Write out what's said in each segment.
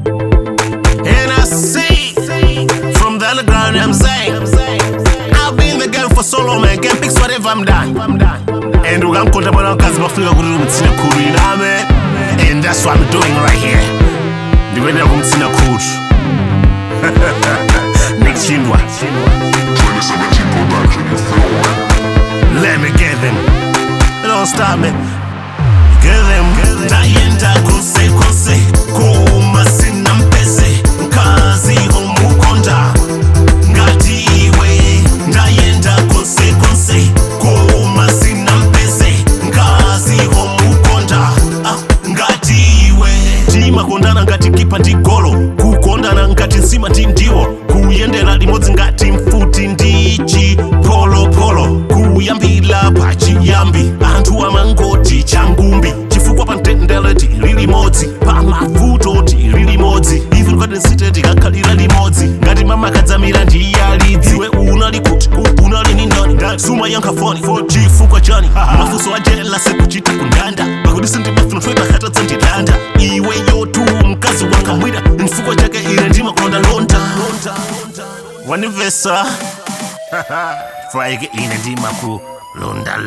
And I see from the underground, I'm saying I've been in the game for so long, man. Can't fix whatever I'm done. And we're gonna contact my cousin, but feel like it's in a cool, you know, man. And that's what I'm doing right here. The way I'm in a cool. Next Chindwa. 2017 production, you feel me? Let me get them. Don't stop me. Get them. Tayenda kose kuma sina mpese kazi umukonda ngati iwe. Tayenda kose kuma sina mpese kazi umukonda ngati iwe. Tima kondana ngati kipa ndi golo, kukondana ngati nsima ndi ndiwo, kuyendera limodzi ngati mfuti ndichi polo, kuyambila pachiyambi anthu amangoti changumbi, chifukwa pa mtendere tili limodzi, pa mavuto tili limodzi, ife tikadensite tikakhalira limodzi, ngati mama kadzamira ndi yalidzi. Iwe unali kuti unali ni ndani suma yankha foni chifukwa chani mafunso ajela sekuchita kundanda pakuti sindimafuna hata tsandilanda. Iwe yotu mkazi wanga mwida mfuko chake ine ndimakonda londa wanivesa faike ine ndimaku londa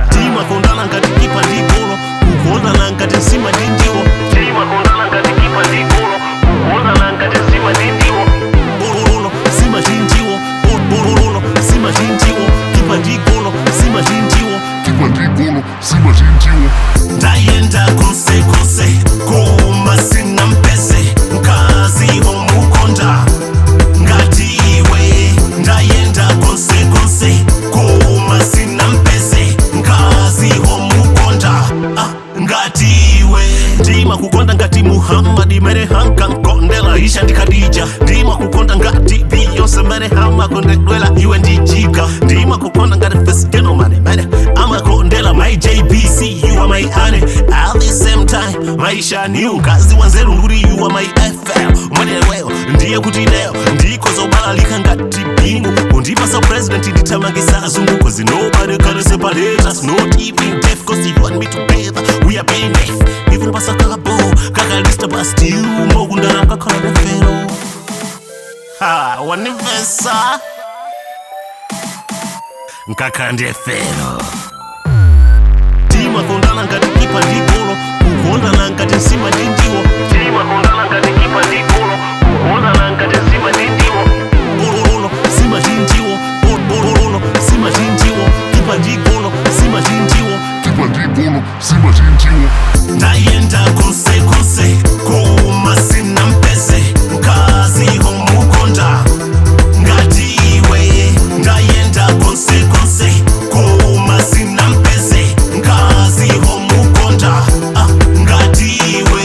tima kondana ngati kipa ndi golo, kukondana ngati nsima ndi ndiwo. Tima kondana ngati kipa ndi golo, kukondana ngati nsima ndi ndiwo. Bololo sima ndi ndiwo, bololo sima ndi ndiwo, kipa ndi golo sima ndi ndiwo, Kipa ndi golo, sima ndi ndiwo. Tayenda kose kuma sina mpese mkazi umukonda ngati iwe. Tayenda kose kuma sina mpese mkazi umukonda ngati iwe. Ndima kukonda ngati Muhammad mere hanka nkondela Isha ndi Khadija. Ndima kukonda ngati Beyonce mere hama kondela iwe ndi Jika. Ndima kukonda ngati First Gentleman mere ama kondela my JBC, you are my honey at the same time. Maisha ni ukazi wanzeru nguri, you are my FM mweneweo ndiye kuti leo ndikoza ubalalika ngati bingu, undipasa president nditamangisa azungu, cause nobody can separate us, not even death, cause you want me together we are being deaf. Even pasa kakabo kakalista past you mogundana kakhala nefero wanivesa nkakhala ndefero. Tima kondana ngati kipa ndi golo, kukondana ngati nsima ndi ndiwo. Tima kondana ngati kipa ndi golo, kukondana ngati nsima ndi ndiwo. Bololo sima ndi ndiwo, bololo sima ndi ndiwo, kipa ndi golo sima ndi ndiwo, Kipa ndi golo, sima ndi ndiwo. Tayenda kose kuma sina mpese mkazi umukonda ngati iwe. Tayenda kose kuma sina mpese mkazi umukonda ngati iwe.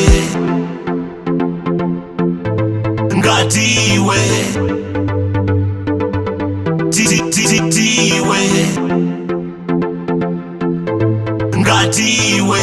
Ngati iwe iwe ngati iwe